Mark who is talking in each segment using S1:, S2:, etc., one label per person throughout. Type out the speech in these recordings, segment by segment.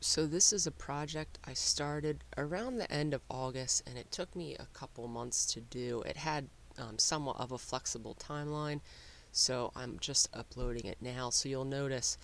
S1: So this is a project I started around the end of August, and it took me a couple months to do. It had somewhat of a flexible timeline, so I'm just uploading it now. So you'll notice,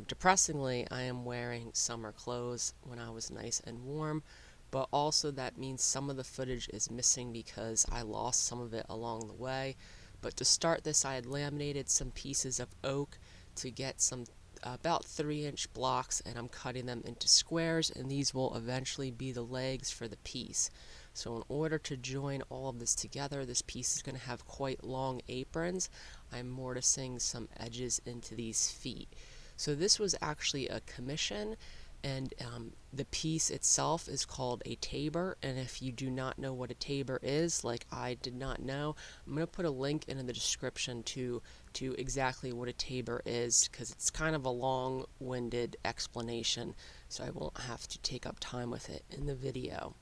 S1: depressingly, I am wearing summer clothes when I was nice and warm, but also that means some of the footage is missing because I lost some of it along the way. But to start this, I had laminated some pieces of oak to get some about 3-inch blocks, and I'm cutting them into squares, and these will eventually be the legs for the piece. So in order to join all of this together, this piece is going to have quite long aprons. I'm mortising some edges into these feet. So this was actually a commission, and the piece itself is called a Tabor, and if you do not know what a Tabor is, like I did not know, I'm going to put a link in the description to exactly what a Tabor is, because it's kind of a long-winded explanation, so I won't have to take up time with it in the video.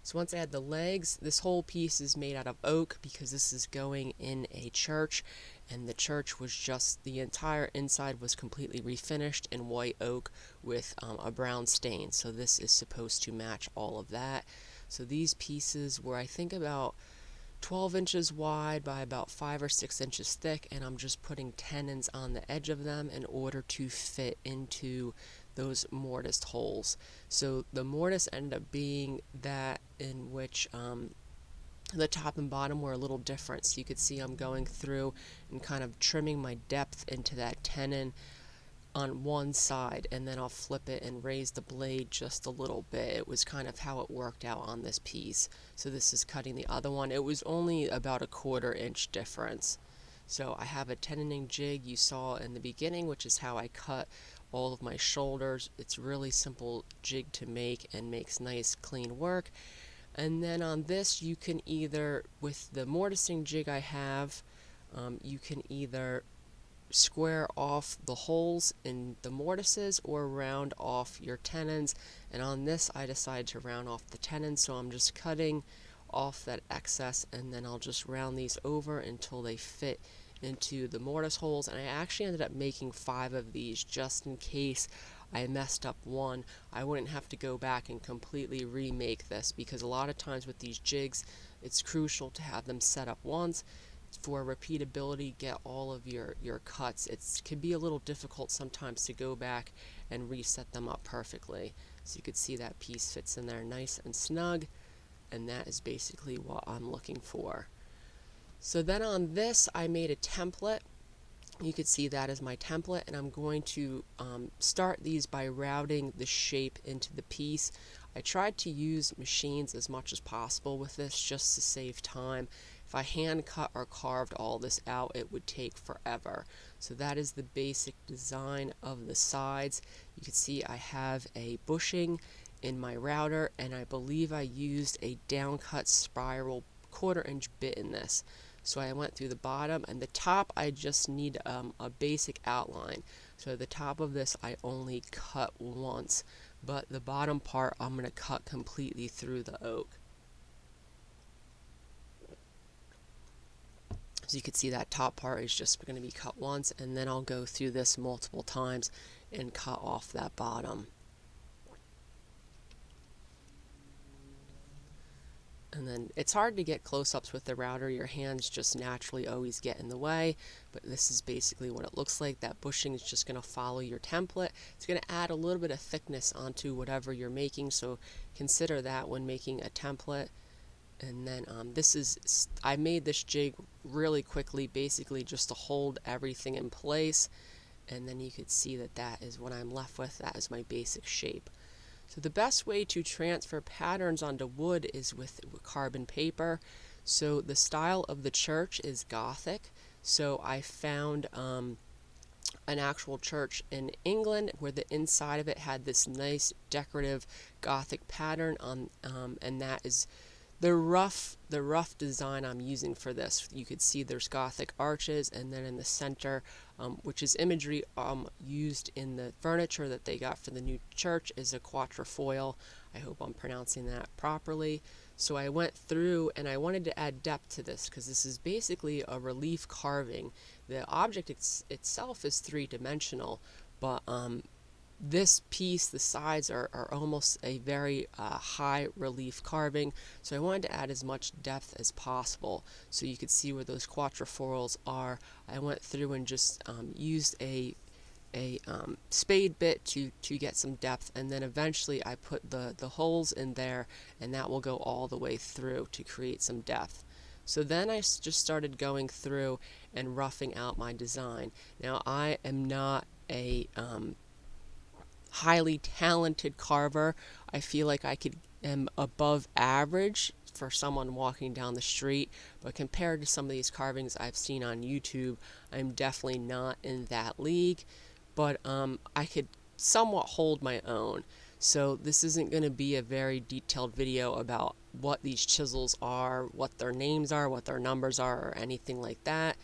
S1: So once I had the legs, this whole piece is made out of oak because this is going in a church, and the church was just, the entire inside was completely refinished in white oak with a brown stain. So this is supposed to match all of that. So these pieces were, I think, about 12 inches wide by about 5 or 6 inches thick, and I'm just putting tenons on the edge of them in order to fit into those mortised holes. So the mortise ended up being that in which the top and bottom were a little different. So you could see I'm going through and kind of trimming my depth into that tenon on one side, and then I'll flip it and raise the blade just a little bit. It was kind of how it worked out on this piece. So this is cutting the other one. It was only about a 1/4 inch difference. So I have a tenoning jig you saw in the beginning, which is how I cut all of my shoulders. It's really simple jig to make and makes nice clean work. And then on this, you can either, with the mortising jig I have, you can either square off the holes in the mortises or round off your tenons. And on this, I decided to round off the tenons, so I'm just cutting off that excess, and then I'll just round these over until they fit into the mortise holes. And I actually ended up making 5 of these just in case I messed up one. I wouldn't have to go back and completely remake this, because a lot of times with these jigs, it's crucial to have them set up once for repeatability, get all of your cuts. It can be a little difficult sometimes to go back and reset them up perfectly. So you can see that piece fits in there nice and snug, and that is basically what I'm looking for. So then on this, I made a template. You can see that as my template, and I'm going to start these by routing the shape into the piece. I tried to use machines as much as possible with this just to save time. If I hand cut or carved all this out, it would take forever. So that is the basic design of the sides. You can see I have a bushing in my router, and I believe I used a downcut spiral 1/4 inch bit in this. So I went through the bottom, and the top I just need a basic outline. So the top of this I only cut once, but the bottom part I'm going to cut completely through the oak. So you can see that top part is just going to be cut once, and then I'll go through this multiple times and cut off that bottom. And then it's hard to get close-ups with the router. Your hands just naturally always get in the way, but this is basically what it looks like. That bushing is just going to follow your template. It's going to add a little bit of thickness onto whatever you're making, so consider that when making a template. And then I made this jig really quickly, basically just to hold everything in place, and then you could see that that is what I'm left with. That is my basic shape. So the best way to transfer patterns onto wood is with carbon paper. So the style of the church is Gothic. So I found an actual church in England where the inside of it had this nice decorative Gothic pattern on, and that is the rough design I'm using for this. You could see there's Gothic arches, and then in the center, which is imagery used in the furniture that they got for the new church, is a quatrefoil. I hope I'm pronouncing that properly. So I went through and I wanted to add depth to this because this is basically a relief carving. The object itself is 3-dimensional, but this piece, the sides are almost a very high relief carving, so I wanted to add as much depth as possible so you could see where those quatrefoils are. I went through and just used a spade bit to get some depth, and then eventually I put the holes in there, and that will go all the way through to create some depth. So then I just started going through and roughing out my design. Now I am not a highly talented carver. I feel like am above average for someone walking down the street, but compared to some of these carvings I've seen on YouTube, I'm definitely not in that league. But I could somewhat hold my own. So this isn't going to be a very detailed video about what these chisels are, what their names are, what their numbers are, or anything like that.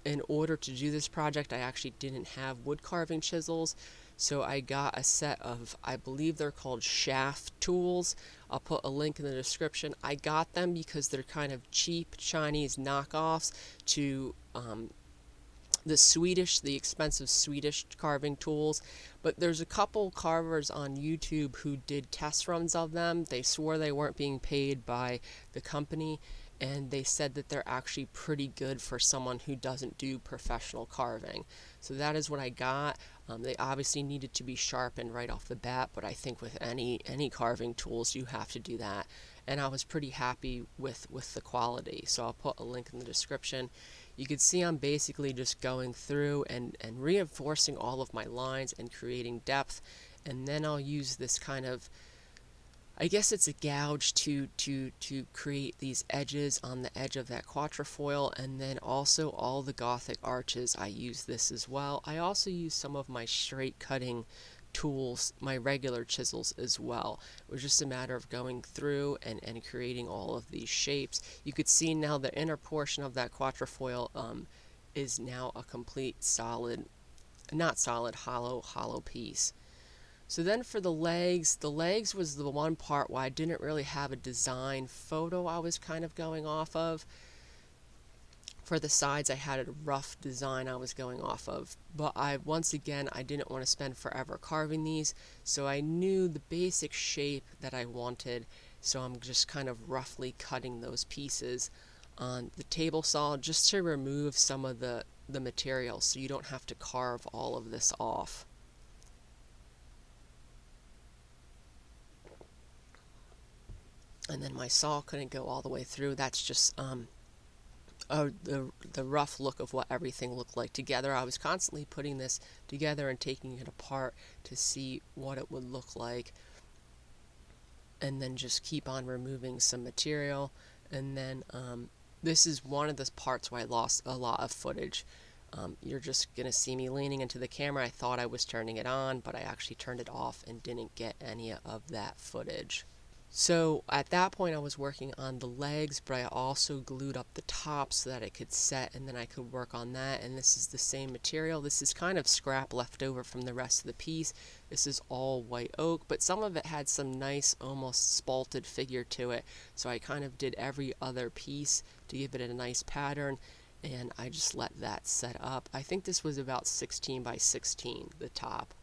S1: In order to do this project, I actually didn't have wood carving chisels, so I got a set of, I believe they're called Shaaf tools. I'll put a link in the description. I got them because they're kind of cheap Chinese knockoffs to the expensive Swedish carving tools. But there's a couple carvers on YouTube who did test runs of them. They swore they weren't being paid by the company, and they said that they're actually pretty good for someone who doesn't do professional carving. So that is what I got. They obviously needed to be sharpened right off the bat, but I think with any carving tools you have to do that. And I was pretty happy with the quality. So I'll put a link in the description. You can see I'm basically just going through and reinforcing all of my lines and creating depth, and then I'll use this kind of, I guess it's a gouge to create these edges on the edge of that quatrefoil, and then also all the Gothic arches. I use this as well. I also use some of my straight cutting tools, my regular chisels as well. It was just a matter of going through and creating all of these shapes. You could see now the inner portion of that quatrefoil is now a complete solid, not solid, hollow piece. So then for the legs was the one part where I didn't really have a design photo I was kind of going off of. For the sides, I had a rough design I was going off of, but once again I didn't want to spend forever carving these, so I knew the basic shape that I wanted, so I'm just kind of roughly cutting those pieces on the table saw just to remove some of the material so you don't have to carve all of this off. And then my saw couldn't go all the way through. That's just the rough look of what everything looked like together. I was constantly putting this together and taking it apart to see what it would look like, and then just keep on removing some material. And then this is one of the parts where I lost a lot of footage. You're just gonna see me leaning into the camera. I thought I was turning it on, but I actually turned it off and didn't get any of that footage. So at that point I was working on the legs, but I also glued up the top so that it could set, and then I could work on that. And this is the same material. This is kind of scrap left over from the rest of the piece. This is all white oak, but some of it had some nice almost spalted figure to it, so I kind of did every other piece to give it a nice pattern, and I just let that set up. I think this was about 16 by 16, the top.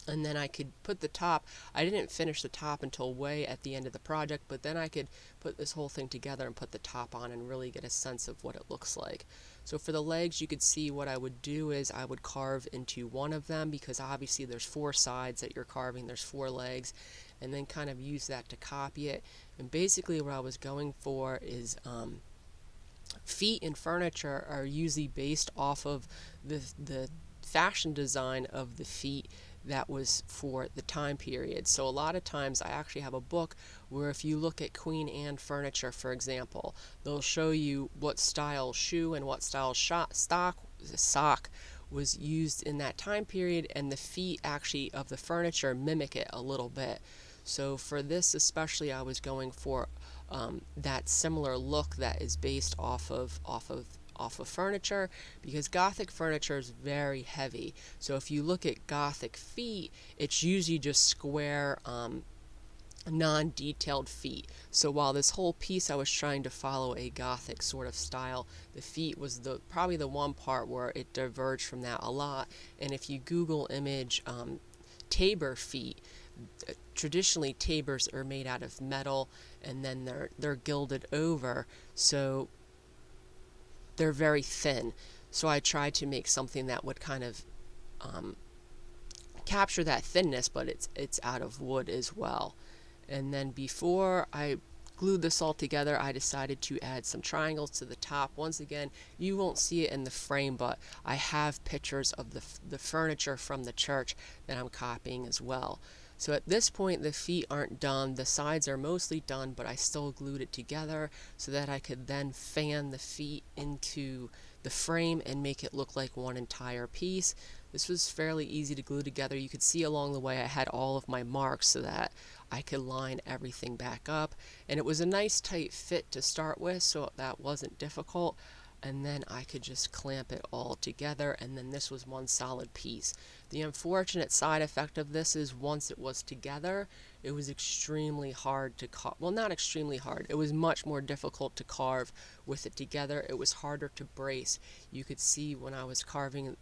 S1: And then I could put the top, I didn't finish the top until way at the end of the project, but then I could put this whole thing together and put the top on and really get a sense of what it looks like. So for the legs, you could see what I would do is I would carve into one of them, because obviously there's 4 sides that you're carving, there's 4 legs, and then kind of use that to copy it. And basically what I was going for is feet in furniture are usually based off of the fashion design of the feet that was for the time period. So a lot of times I actually have a book where if you look at Queen Anne furniture, for example, they'll show you what style shoe and what style sock was used in that time period, and the feet actually of the furniture mimic it a little bit. So for this especially, I was going for that similar look that is based off of furniture, because Gothic furniture is very heavy. So if you look at Gothic feet, it's usually just square non-detailed feet. So while this whole piece I was trying to follow a Gothic sort of style, the feet was probably the one part where it diverged from that a lot. And if you Google image Tabor feet, traditionally Tabors are made out of metal, and then they're gilded over, so they're very thin. So I tried to make something that would kind of capture that thinness, but it's out of wood as well. And then before I glued this all together, I decided to add some triangles to the top. Once again, you won't see it in the frame, but I have pictures of the furniture from the church that I'm copying as well. So at this point, the feet aren't done. The sides are mostly done, but I still glued it together so that I could then fan the feet into the frame and make it look like one entire piece. This was fairly easy to glue together. You could see along the way I had all of my marks so that I could line everything back up. And it was a nice tight fit to start with, so that wasn't difficult. And then I could just clamp it all together, and then this was one solid piece. The unfortunate side effect of this is once it was together, it was extremely hard to carve. Well, not extremely hard. It was much more difficult to carve with it together. It was harder to brace. You could see when I was carving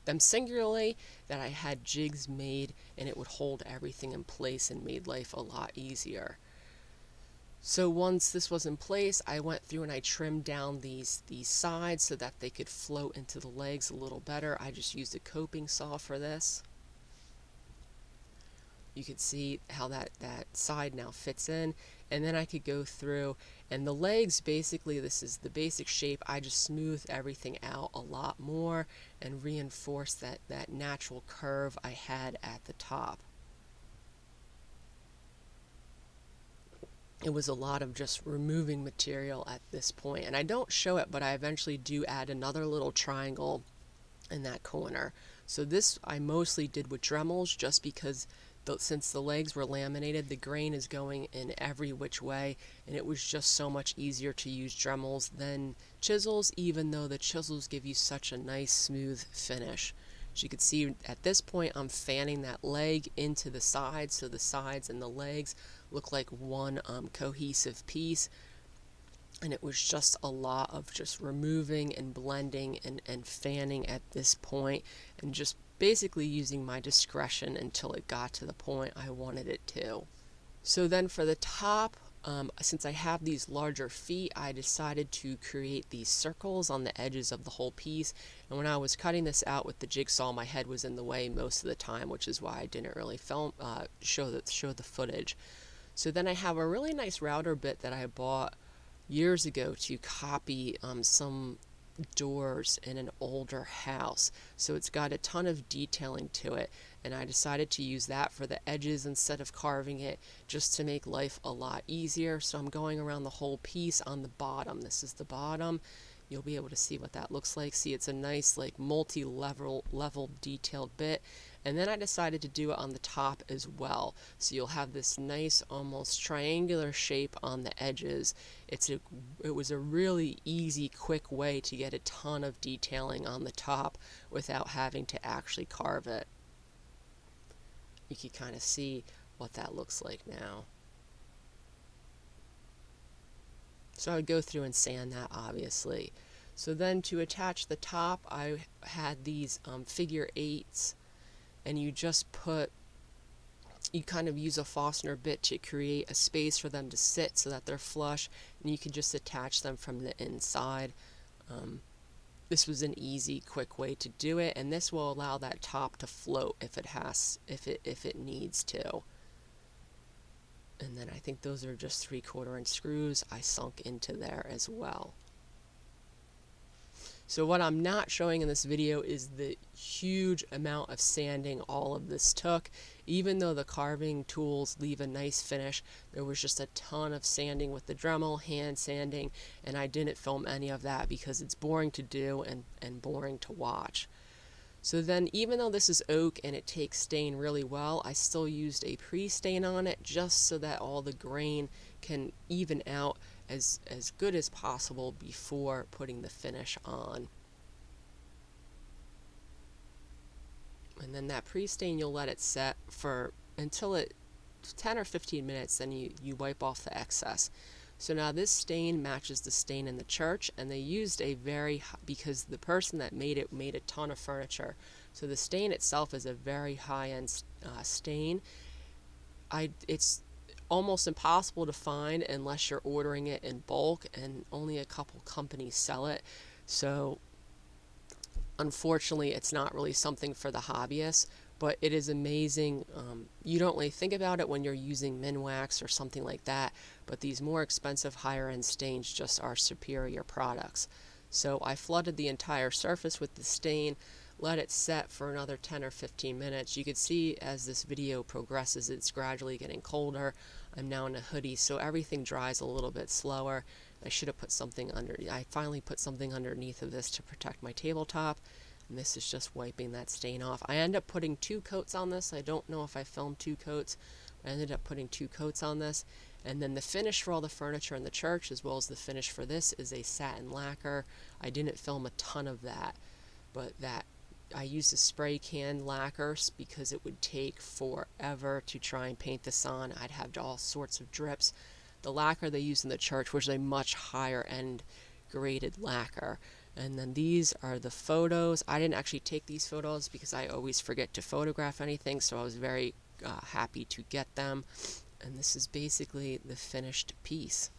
S1: them singularly that I had jigs made, and it would hold everything in place and made life a lot easier. So once this was in place, I went through and I trimmed down these sides so that they could float into the legs a little better. I just used a coping saw for this. You could see how that side now fits in, and then I could go through, and the legs, basically this is the basic shape. I just smoothed everything out a lot more and reinforced that natural curve I had at the top. It was a lot of just removing material at this point, and I don't show it, but I eventually do add another little triangle in that corner. So this I mostly did with Dremels, just because since the legs were laminated, the grain is going in every which way, and it was just so much easier to use Dremels than chisels, even though the chisels give you such a nice smooth finish. As you can see at this point, I'm fanning that leg into the sides, so the sides and the legs look like one cohesive piece. And it was just a lot of just removing and blending and fanning at this point, and just basically using my discretion until it got to the point I wanted it to. So then for the top, since I have these larger feet, I decided to create these circles on the edges of the whole piece. And when I was cutting this out with the jigsaw, my head was in the way most of the time, which is why I didn't really show the footage. So then I have a really nice router bit that I bought years ago to copy some doors in an older house. So it's got a ton of detailing to it, and I decided to use that for the edges instead of carving it, just to make life a lot easier. So I'm going around the whole piece on the bottom. This is the bottom. You'll be able to see what that looks like. See, it's a nice like multi-level detailed bit. And then I decided to do it on the top as well. So you'll have this nice almost triangular shape on the edges. It was a really easy, quick way to get a ton of detailing on the top without having to actually carve it. You can kind of see what that looks like now. So I would go through and sand that, obviously. So then to attach the top, I had these figure eights, and you kind of use a Fastener bit to create a space for them to sit so that they're flush, and you can just attach them from the inside. This was an easy, quick way to do it, and this will allow that top to float if it needs to. And then I think those are just 3/4 inch screws I sunk into there as well. So what I'm not showing in this video is the huge amount of sanding all of this took. Even though the carving tools leave a nice finish, there was just a ton of sanding with the Dremel, hand sanding, and I didn't film any of that because it's boring to do and boring to watch. So then, even though this is oak and it takes stain really well, I still used a pre-stain on it just so that all the grain can even out as good as possible before putting the finish on. And then that pre-stain, you'll let it set until it 10 or 15 minutes, then you wipe off the excess. So now this stain matches the stain in the church, and they used a because the person that made it made a ton of furniture. So the stain itself is a very high-end stain. It's almost impossible to find unless you're ordering it in bulk, and only a couple companies sell it. So unfortunately, it's not really something for the hobbyists, but it is amazing. You don't really think about it when you're using Minwax or something like that, but these more expensive higher end stains just are superior products. So I flooded the entire surface with the stain, let it set for another 10 or 15 minutes. You can see as this video progresses, it's gradually getting colder. I'm now in a hoodie, so everything dries a little bit slower. I should have put something under. I finally put something underneath of this to protect my tabletop, and this is just wiping that stain off. I ended up putting 2 coats on this. I don't know if I filmed 2 coats, but I ended up putting 2 coats on this. And then the finish for all the furniture in the church, as well as the finish for this, is a satin lacquer. I didn't film a ton of that, but I used a spray can lacquer because it would take forever to try and paint this on. I'd have all sorts of drips. The lacquer they used in the church was a much higher end graded lacquer. And then these are the photos. I didn't actually take these photos because I always forget to photograph anything, so I was very happy to get them. And this is basically the finished piece.